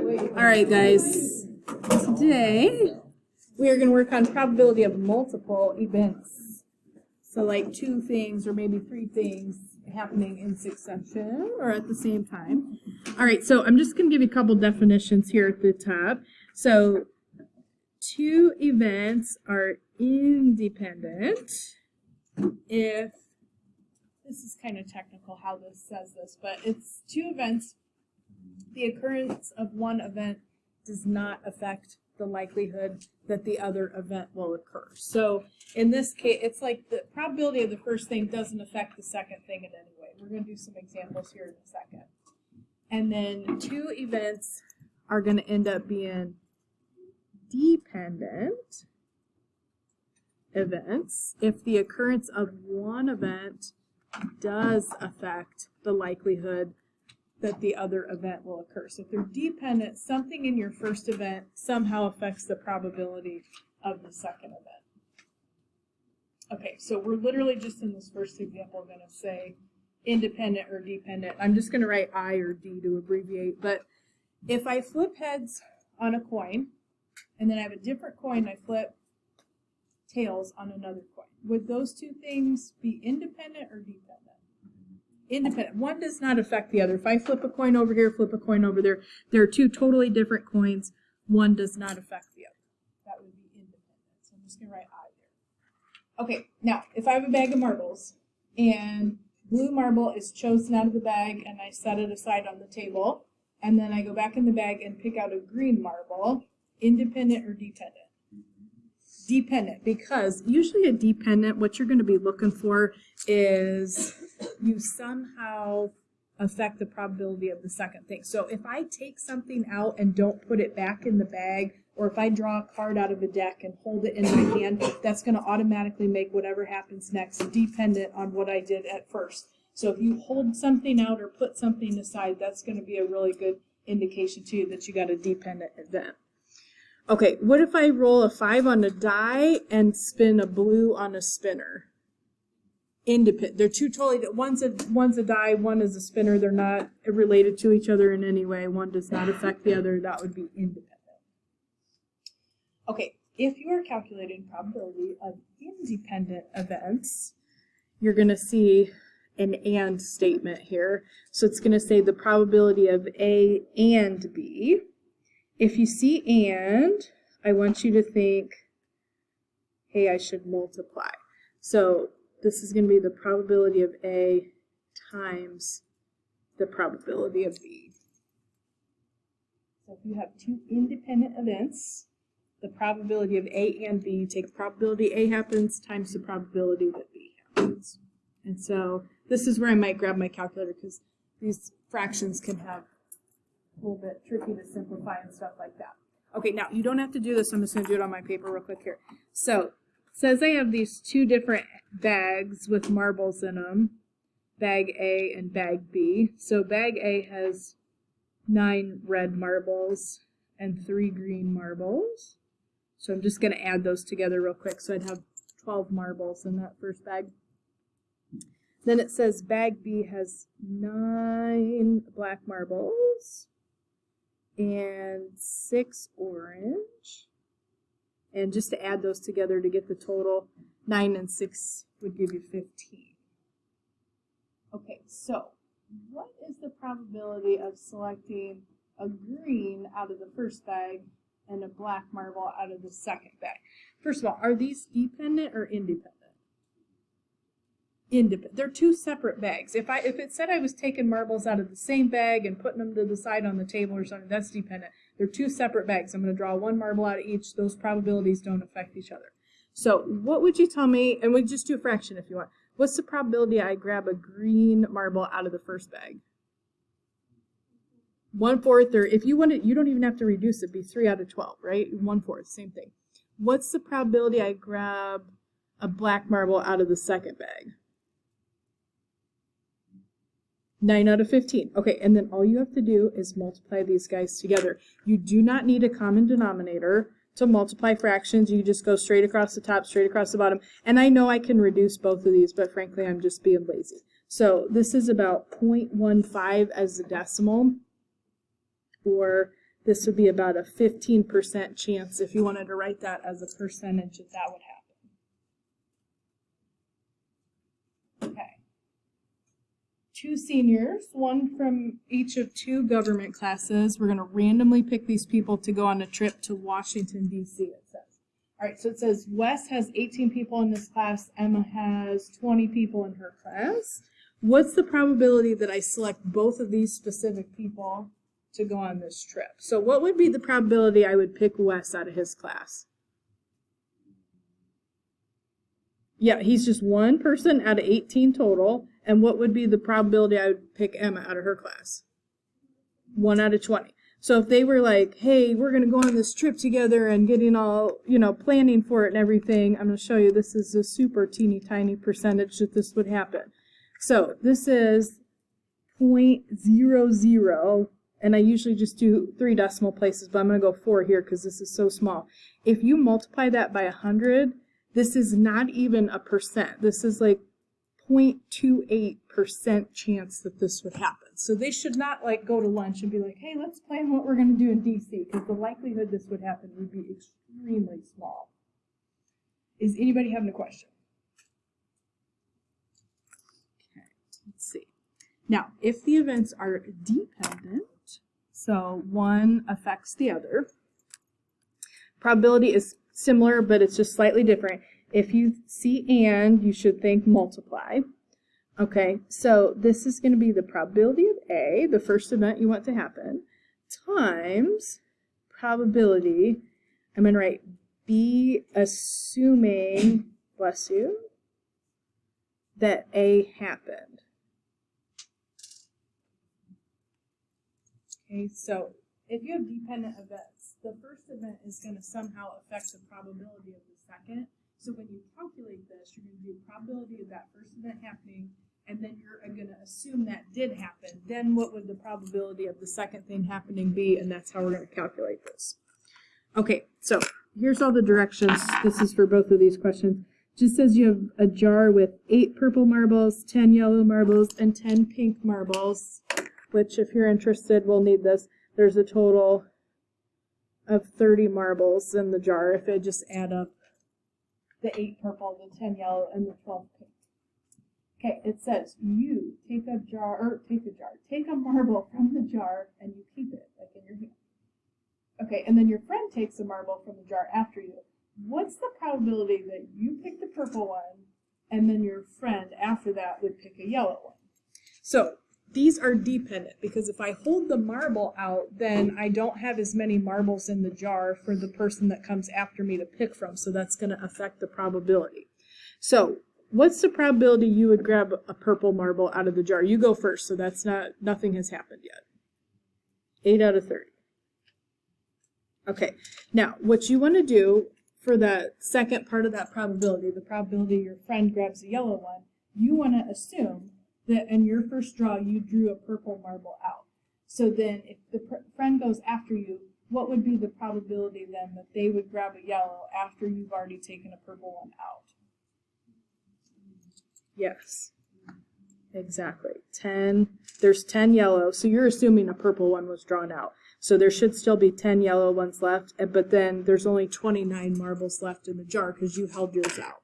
All right, guys. Today we are going to work on probability of multiple events. So like 2 things or maybe 3 things happening in succession or at the same time. All right, so I'm just going to give you a couple definitions here at the top. So 2 events are independent if, this is kind of technical how this says this, but it's 2 events. The occurrence of one event does not affect the likelihood that the other event will occur. So in this case, it's like the probability of the first thing doesn't affect the second thing in any way. We're going to do some examples here in a second. And then 2 events are going to end up being dependent events if the occurrence of one event does affect the likelihood that the other event will occur. So if they're dependent, something in your first event somehow affects the probability of the second event. Okay, so we're literally just in this first example going to say independent or dependent. I'm just going to write I or D to abbreviate, but if I flip heads on a coin, and then I have a different coin, I flip tails on another coin, would those 2 things be independent or dependent? Independent. One does not affect the other. If I flip a coin over here, flip a coin over there, there are 2 totally different coins. One does not affect the other. That would be independent. So I'm just going to write I there. Okay, now, if I have a bag of marbles, and blue marble is chosen out of the bag, and I set it aside on the table, and then I go back in the bag and pick out a green marble, independent or dependent? Dependent, because usually a dependent, what you're going to be looking for is you somehow affect the probability of the second thing. So if I take something out and don't put it back in the bag, or if I draw a card out of a deck and hold it in my hand, that's going to automatically make whatever happens next dependent on what I did at first. So if you hold something out or put something aside, that's going to be a really good indication to you that you got a dependent event. Okay, what if I roll a 5 on a die and spin a blue on a spinner? Independent. They're 2 totally, one's a die, one is a spinner. They're not related to each other in any way. One does not affect the other. That would be independent. Okay, if you are calculating probability of independent events, you're going to see an and statement here. So it's going to say the probability of A and B. If you see and, I want you to think, hey, I should multiply. So this is going to be the probability of A times the probability of B. So if you have 2 independent events, the probability of A and B, you take the probability A happens times the probability that B happens. And so this is where I might grab my calculator because these fractions can have a little bit tricky to simplify and stuff like that. Okay, now you don't have to do this. I'm just going to do it on my paper real quick here. So it says I have these 2 different bags with marbles in them, bag A and bag B. So bag A has 9 red marbles and 3 green marbles. So I'm just going to add those together real quick. So I'd have 12 marbles in that first bag. Then it says bag B has 9 black marbles and 6 orange. And just to add those together to get the total, 9 and 6 would give you 15. Okay, so what is the probability of selecting a green out of the first bag and a black marble out of the second bag? First of all, are these dependent or independent? Independent. They're 2 separate bags. If it said I was taking marbles out of the same bag and putting them to the side on the table or something, that's dependent. They're 2 separate bags. I'm going to draw 1 marble out of each. Those probabilities don't affect each other. So what would you tell me, and we just do a fraction if you want, what's the probability I grab a green marble out of the first bag? 1/4, or if you want it, you don't even have to reduce it, it'd be 3 out of 12, right? 1/4, same thing. What's the probability I grab a black marble out of the second bag? 9 out of 15. Okay, and then all you have to do is multiply these guys together. You do not need a common denominator to multiply fractions. You just go straight across the top, straight across the bottom. And I know I can reduce both of these, but frankly, I'm just being lazy. So this is about 0.15 as the decimal, or this would be about a 15% chance if you wanted to write that as a percentage that would happen. Okay. 2 seniors, one from each of 2 government classes. We're going to randomly pick these people to go on a trip to Washington, D.C., it says. All right, so it says Wes has 18 people in this class. Emma has 20 people in her class. What's the probability that I select both of these specific people to go on this trip? So what would be the probability I would pick Wes out of his class? Yeah, he's just one person out of 18 total. And what would be the probability I would pick Emma out of her class? 1 out of 20. So if they were like, hey, we're going to go on this trip together and getting all, planning for it and everything, I'm going to show you this is a super teeny tiny percentage that this would happen. So this is 0.00, and I usually just do 3 decimal places, but I'm going to go 4 here because this is so small. If you multiply that by 100, this is not even a percent. This is like 0.28% chance that this would happen. So they should not go to lunch and be like, hey, let's plan what we're going to do in DC, because the likelihood this would happen would be extremely small. Is anybody having a question? Okay, let's see. Now, if the events are dependent, so one affects the other, probability is similar, but it's just slightly different. If you see and, you should think multiply. Okay, so this is going to be the probability of A, the first event you want to happen, times probability, I'm going to write B assuming, bless you, that A happened. Okay, so if you have dependent events, the first event is going to somehow affect the probability of the second. So when you calculate this, you're going to do probability of that first event happening, and then you're going to assume that did happen. Then what would the probability of the second thing happening be? And that's how we're going to calculate this. Okay, so here's all the directions. This is for both of these questions. Just says you have a jar with 8 purple marbles, 10 yellow marbles, and 10 pink marbles, which if you're interested, we'll need this. There's a total of 30 marbles in the jar if I just add up the 8 purple, the 10 yellow, and the 12 pink. Okay, it says you take a marble from the jar and you keep it, like in your hand. Okay, and then your friend takes a marble from the jar after you. What's the probability that you pick the purple one and then your friend after that would pick a yellow one? So these are dependent, because if I hold the marble out, then I don't have as many marbles in the jar for the person that comes after me to pick from, so that's going to affect the probability. So what's the probability you would grab a purple marble out of the jar? You go first, so nothing has happened yet. 8 out of 30. Okay, now what you want to do for the second part of that probability, the probability your friend grabs a yellow one, you want to assume that in your first draw you drew a purple marble out. So then if the friend goes after you, what would be the probability then that they would grab a yellow after you've already taken a purple one out? Yes, exactly. 10, there's 10 yellow, so you're assuming a purple one was drawn out. So there should still be 10 yellow ones left, but then there's only 29 marbles left in the jar because you held yours out.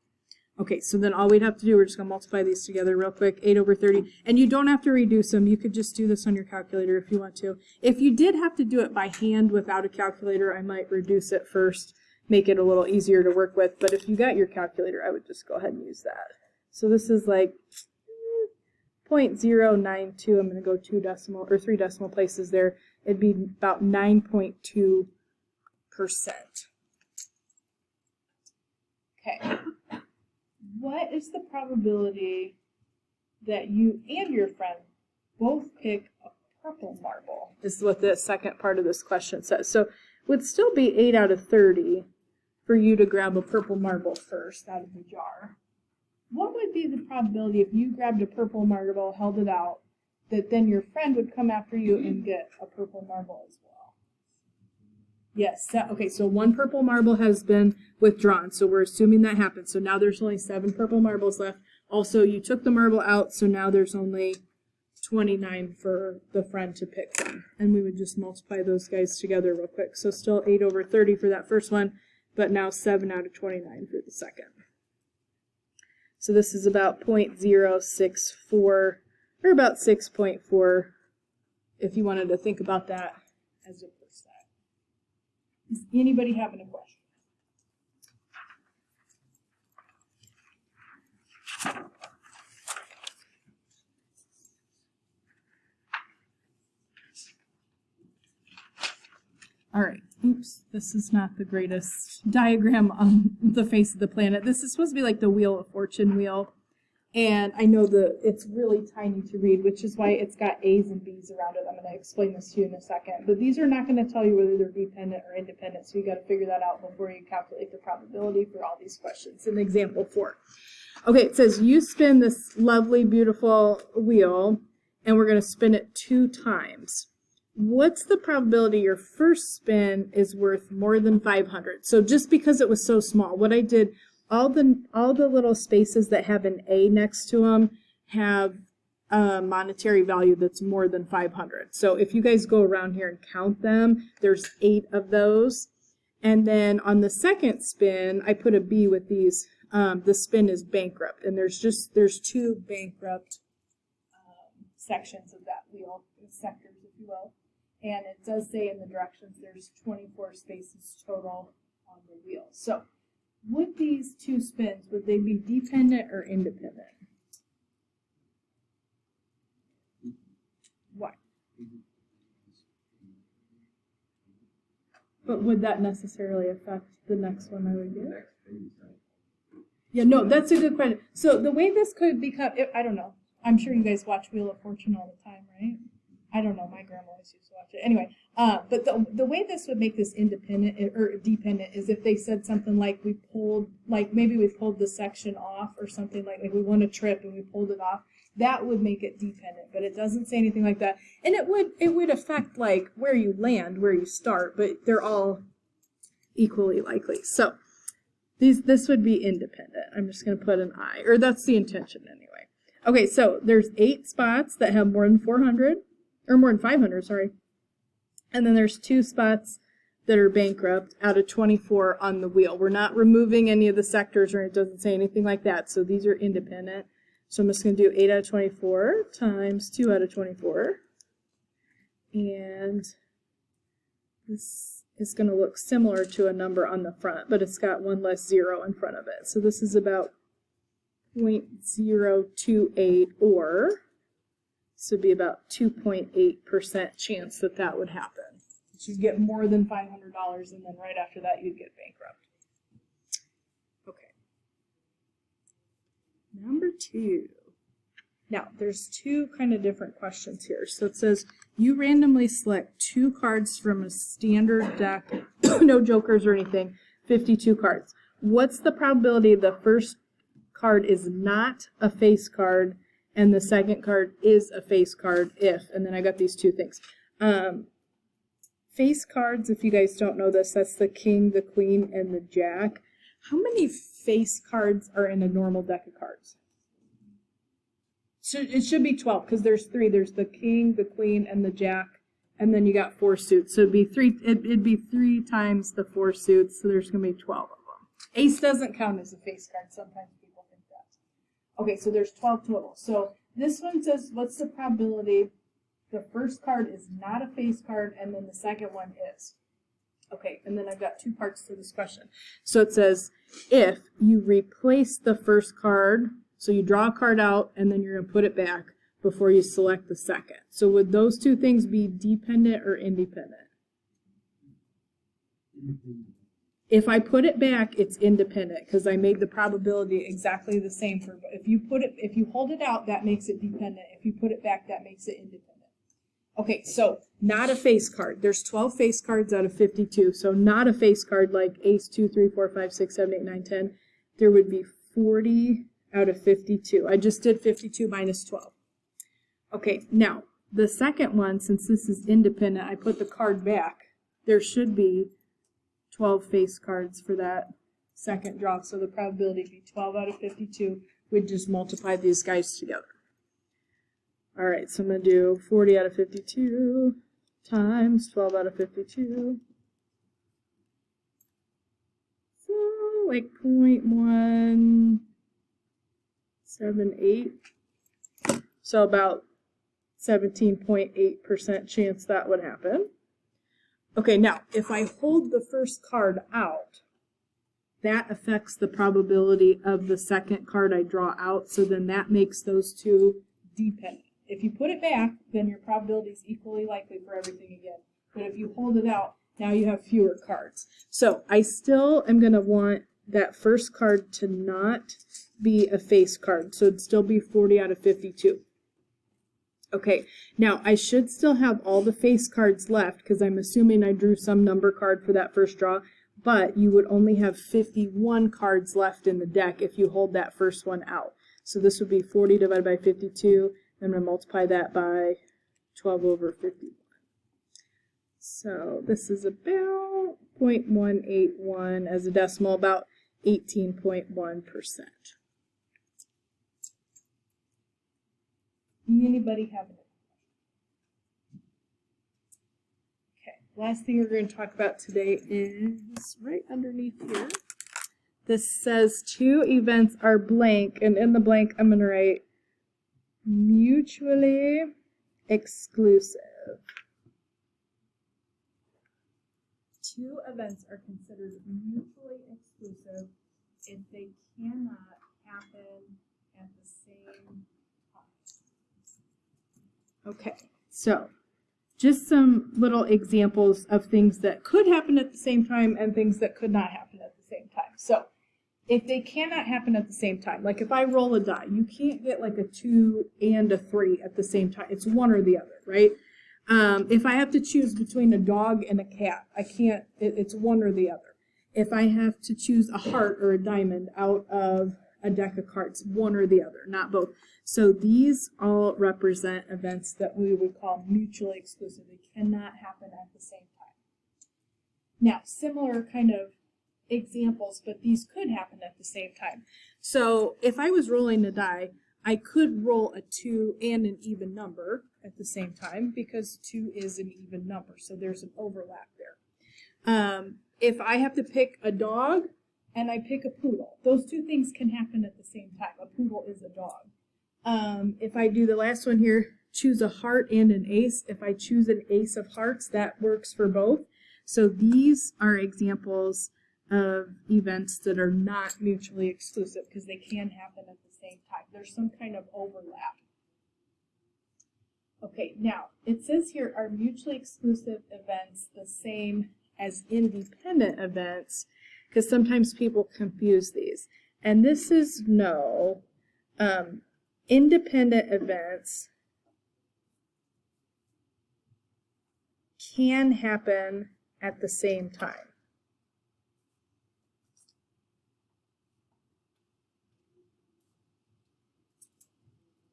Okay, so then all we'd have to do, we're just going to multiply these together real quick, 8 over 30. And you don't have to reduce them. You could just do this on your calculator if you want to. If you did have to do it by hand without a calculator, I might reduce it first, make it a little easier to work with. But if you got your calculator, I would just go ahead and use that. So this is like 0.092. I'm going to go 3 decimal places there. It'd be about 9.2%. Okay. What is the probability that you and your friend both pick a purple marble? Is what the second part of this question says. So it would still be 8 out of 30 for you to grab a purple marble first out of the jar. What would be the probability if you grabbed a purple marble, held it out, that then your friend would come after you and get a purple marble as well? Yes, okay, so 1 purple marble has been withdrawn, so we're assuming that happened. So now there's only 7 purple marbles left. Also, you took the marble out, so now there's only 29 for the friend to pick from. And we would just multiply those guys together real quick. So still 8 over 30 for that first one, but now 7 out of 29 for the second. So this is about 0.064, or about 6.4, if you wanted to think about that as a percent. Does anybody have any questions? All right, oops, this is not the greatest diagram on the face of the planet. This is supposed to be like the Wheel of Fortune wheel. And I know it's really tiny to read, which is why it's got A's and B's around it. I'm going to explain this to you in a second. But these are not going to tell you whether they're dependent or independent, so you got to figure that out before you calculate the probability for all these questions. In example 4. Okay, it says you spin this lovely, beautiful wheel, and we're going to spin it 2 times. What's the probability your first spin is worth more than 500? So just because it was so small, what I did, all the little spaces that have an A next to them have a monetary value that's more than 500. So if you guys go around here and count them, there's 8 of those. And then on the second spin, I put a B with these. The spin is bankrupt, and there's 2 bankrupt sections of that wheel, sectors, if you will. And it does say in the directions there's 24 spaces total on the wheel. So would these 2 spins, would they be dependent or independent? Why? But would that necessarily affect the next one I would get? Yeah, no, that's a good question. So the way this could become, I don't know. I'm sure you guys watch Wheel of Fortune all the time, right? I don't know. My grandma always used to watch it. Anyway, but the way this would make this independent or dependent is if they said something like maybe we pulled the section off or something like we won a trip and we pulled it off. That would make it dependent, but it doesn't say anything like that. And it would affect like where you land, where you start, but they're all equally likely. So this would be independent. I'm just going to put an I, or that's the intention anyway. Okay, so there's 8 spots that have more than 400. Or more than 500, sorry. And then there's 2 spots that are bankrupt out of 24 on the wheel. We're not removing any of the sectors, or it doesn't say anything like that. So these are independent. So I'm just going to do 8 out of 24 times 2 out of 24. And this is going to look similar to a number on the front, but it's got 1 less 0 in front of it. So this is about 0.028, or this would be about 2.8% chance that would happen. So you get more than $500, and then right after that you'd get bankrupt. Okay. Number 2. Now, there's 2 kind of different questions here. So it says, you randomly select 2 cards from a standard deck, no jokers or anything, 52 cards. What's the probability the first card is not a face card and the second card is a face card if, and then I got these 2 things. Face cards, if you guys don't know this, that's the king, the queen, and the jack. How many face cards are in a normal deck of cards? So it should be 12, because there's 3. There's the king, the queen, and the jack, and then you got 4 suits. So it'd be 3 times the 4 suits, so there's going to be 12 of them. Ace doesn't count as a face card. Sometimes people think that. Okay, so there's 12 total. So this one says, what's the probability the first card is not a face card, and then the second one is? Okay, and then I've got 2 parts to this question. So it says, if you replace the first card, so you draw a card out, and then you're going to put it back before you select the second. So would those 2 things be dependent or independent? If I put it back, it's independent, because I made the probability exactly the same for, if you hold it out, that makes it dependent. If you put it back, that makes it independent. Okay, so not a face card. There's 12 face cards out of 52. So not a face card like ace, 2, 3, 4, 5, 6, 7, 8, 9, 10. There would be 40 out of 52. I just did 52 minus 12. Okay, now the second one, since this is independent, I put the card back. There should be 12 face cards for that second draw. So the probability would be 12 out of 52. We'd just multiply these guys together. All right, so I'm going to do 40 out of 52 times 12 out of 52. So like 0.178. So about 17.8% chance that would happen. Okay, now if I hold the first card out, that affects the probability of the second card I draw out, so then that makes those two dependent. If you put it back, then your probability is equally likely for everything again. But if you hold it out, now you have fewer cards. So I still am going to want that first card to not be a face card, so it'd still be 40 out of 52. Okay, now I should still have all the face cards left because I'm assuming I drew some number card for that first draw, but you would only have 51 cards left in the deck if you hold that first one out. So this would be 40 divided by 52. I'm going to multiply that by 12 over 51. So this is about 0.181 as a decimal, about 18.1%. Anybody have it? Okay, last thing we're going to talk about today is right underneath here. This says two events are blank, and in the blank I'm going to write mutually exclusive. Two events are considered mutually exclusive if they cannot happen at the same time. Okay, so just some little examples of things that could happen at the same time and things that could not happen at the same time. So if they cannot happen at the same time, like if I roll a die, you can't get like a 2 and a 3 at the same time. It's one or the other, right? If I have to choose between a dog and a cat, I can't, it's one or the other. If I have to choose a heart or a diamond out of a deck of cards, one or the other, not both. So these all represent events that we would call mutually exclusive. They cannot happen at the same time. Now, similar kind of examples, but these could happen at the same time. So if I was rolling a die, I could roll a 2 and an even number at the same time because 2 is an even number, so there's an overlap there. If I have to pick a dog and I pick a poodle, those two things can happen at the same time. A poodle is a dog. If I do the last one here, choose a heart and an ace. If I choose an ace of hearts, that works for both. So these are examples of events that are not mutually exclusive because they can happen at the same time. There's some kind of overlap. Okay, now it says here, are mutually exclusive events the same as independent events? Because sometimes people confuse these. And this is no. Independent events can happen at the same time.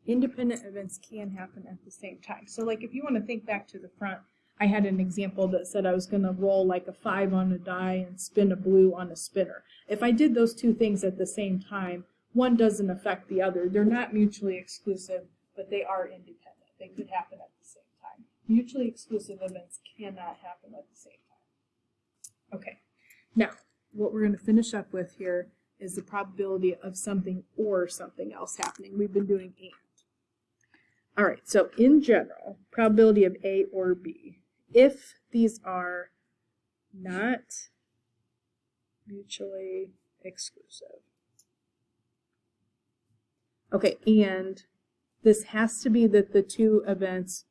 Independent events can happen at the same time. So like if you want to think back to the front, I had an example that said I was going to roll like a 5 on a die and spin a blue on a spinner. If I did those two things at the same time, one doesn't affect the other. They're not mutually exclusive, but they are independent. They could happen at the same time. Mutually exclusive events cannot happen at the same time. Okay, now what we're going to finish up with here is the probability of something or something else happening. We've been doing and. All right, so in general, probability of A or B, if these are not mutually exclusive. Okay, and this has to be that the two events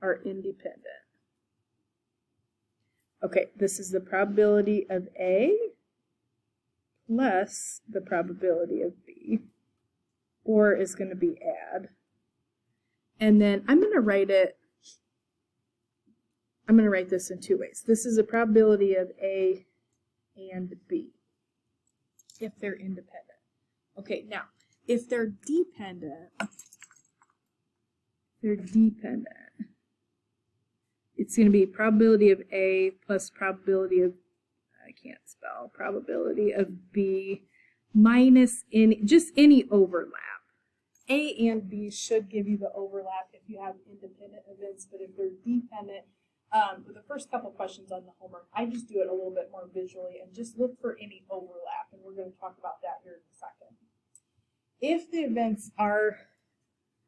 are independent. Okay, this is the probability of A plus the probability of B, or is going to be add. And then I'm going to write this in two ways. This is a probability of A and B if they're independent. Okay, now, if they're dependent, it's going to be probability of A plus probability of, probability of B minus any overlap. A and B should give you the overlap if you have independent events, but if they're dependent, with the first couple questions on the homework, I just do it a little bit more visually and just look for any overlap, and we're going to talk about that here in a second. If the events are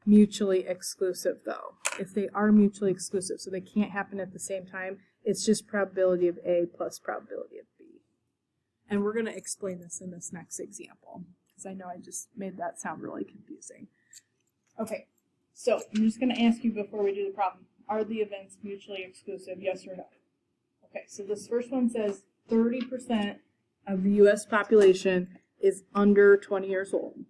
mutually exclusive, though, if they are mutually exclusive, so they can't happen at the same time, it's just probability of A plus probability of B. And we're going to explain this in this next example, because I know I just made that sound really confusing. Okay, so I'm just going to ask you before we do the problem, are the events mutually exclusive, yes or no? Okay, so this first one says 30% of the U.S. population is under 20 years old.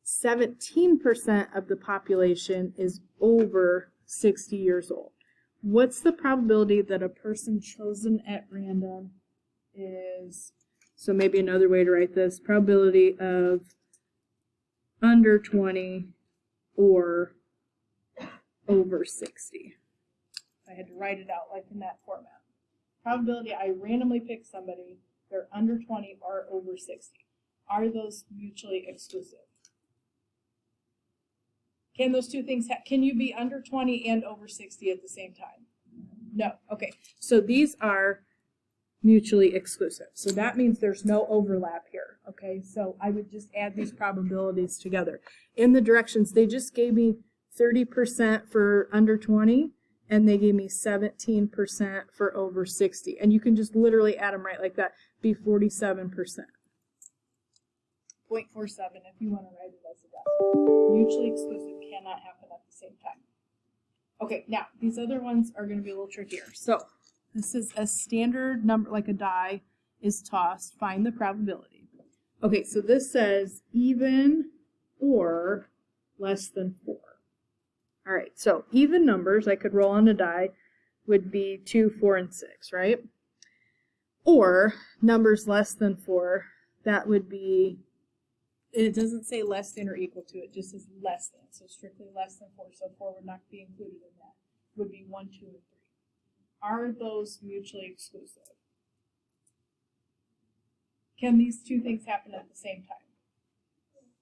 17% of the population is over 60 years old. What's the probability that a person chosen at random is, so maybe another way to write this, probability of under 20 or over 60. I had to write it out like in that format. Probability I randomly pick somebody, they're under 20 or over 60. Are those mutually exclusive? Can those two things, can you be under 20 and over 60 at the same time? No. Okay, so these are mutually exclusive. So that means there's no overlap here. Okay, so I would just add these probabilities together. In the directions, they just gave me 30% for under 20, and they gave me 17% for over 60. And you can just literally add them right like that, be 47%. 0.47 if you want to write it as a decimal. Mutually exclusive cannot happen at the same time. Okay, now these other ones are going to be a little trickier. So this is a standard number, like a die is tossed, find the probability. Okay, so this says even or less than 4. All right, so even numbers, I could roll on a die, would be 2, 4, and 6, right? Or numbers less than 4, that would be, it doesn't say less than or equal to, it just says less than, so strictly less than 4, so 4 would not be included in that, would be 1, 2, and 3. Are those mutually exclusive? Can these two things happen at the same time?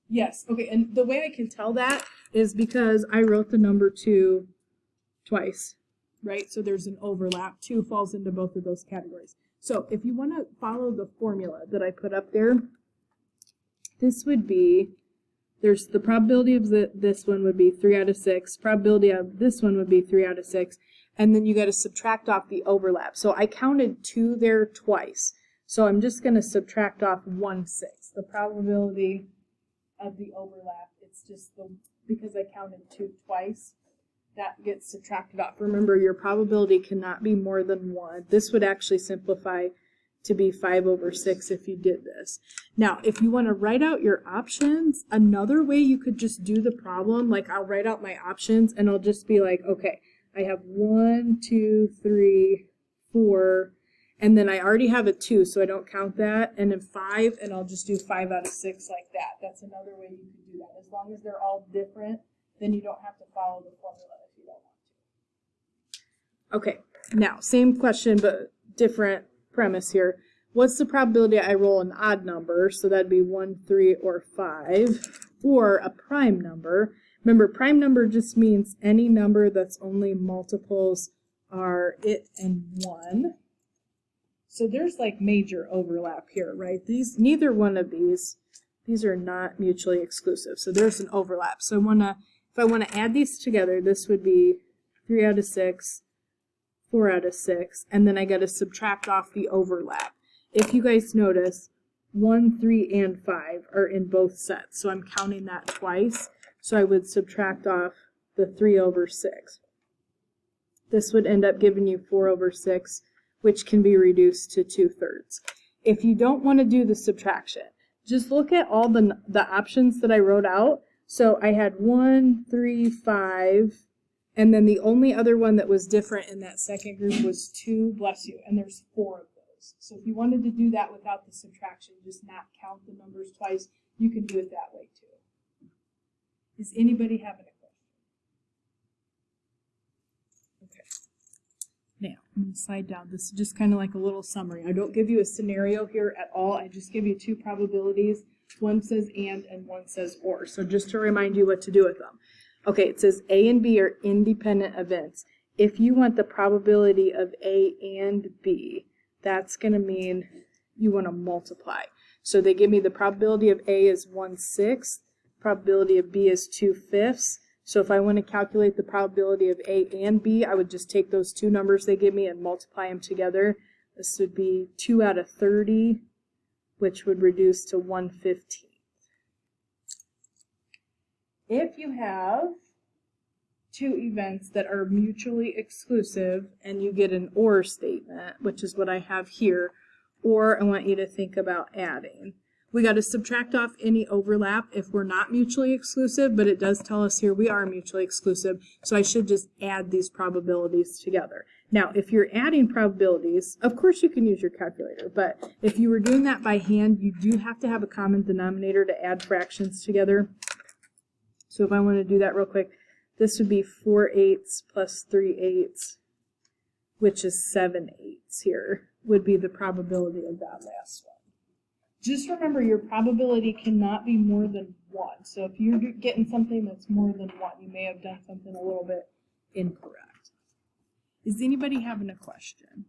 Yes, okay, and the way I can tell that is because I wrote the number 2 twice, right? So there's an overlap. 2 falls into both of those categories. So if you want to follow the formula that I put up there, this would be, there's the probability of this one would be 3 out of 6, probability of this one would be 3 out of 6, and then you got to subtract off the overlap. So I counted 2 there twice, so I'm just going to subtract off 1/6. The probability of the overlap, it's just because I counted 2 twice, that gets subtracted off. Remember, your probability cannot be more than 1. This would actually simplify to be 5/6 if you did this. Now, if you want to write out your options, another way you could just do the problem, like I'll write out my options and I'll just be like, okay, I have 1, 2, 3, 4, and then I already have a 2, so I don't count that, and then 5, and I'll just do 5 out of 6 like that. That's another way you could do that. As long as they're all different, then you don't have to follow the formula if you don't want to. Okay, now, same question, but different premise here. What's the probability I roll an odd number? So that'd be 1, 3, or 5, or a prime number. Remember, prime number just means any number that's only multiples are it and 1. So there's like major overlap here, right? Neither one of these are not mutually exclusive. So there's an overlap. So if I want to add these together, this would be 3 out of 6, 4 out of 6, and then I got to subtract off the overlap. If you guys notice, 1, 3, and 5 are in both sets, so I'm counting that twice. So I would subtract off the 3/6. This would end up giving you 4/6, which can be reduced to 2/3. If you don't want to do the subtraction, just look at all the options that I wrote out. So I had 1, 3, 5, and then the only other one that was different in that second group was 2, bless you, and there's 4 of those. So if you wanted to do that without the subtraction, just not count the numbers twice, you can do it that way too. Does anybody have any question? Okay. Now, I'm going to slide down. This is just kind of like a little summary. I don't give you a scenario here at all. I just give you 2 probabilities One says and one says or. So just to remind you what to do with them. Okay, it says A and B are independent events. If you want the probability of A and B, that's going to mean you want to multiply. So they give me the probability of A is 1/6, probability of B is 2/5. So if I want to calculate the probability of A and B, I would just take those two numbers they give me and multiply them together. This would be 2 out of 30, which would reduce to 1/15. If you have two events that are mutually exclusive and you get an or statement, which is what I have here, or I want you to think about adding. We got to subtract off any overlap if we're not mutually exclusive, but it does tell us here we are mutually exclusive, so I should just add these probabilities together. Now, if you're adding probabilities, of course you can use your calculator, but if you were doing that by hand, you do have to have a common denominator to add fractions together. So if I want to do that real quick, this would be 4/8 plus 3/8, which is 7/8 here, would be the probability of that last one. Just remember your probability cannot be more than 1. So if you're getting something that's more than 1, you may have done something a little bit incorrect. Is anybody having a question?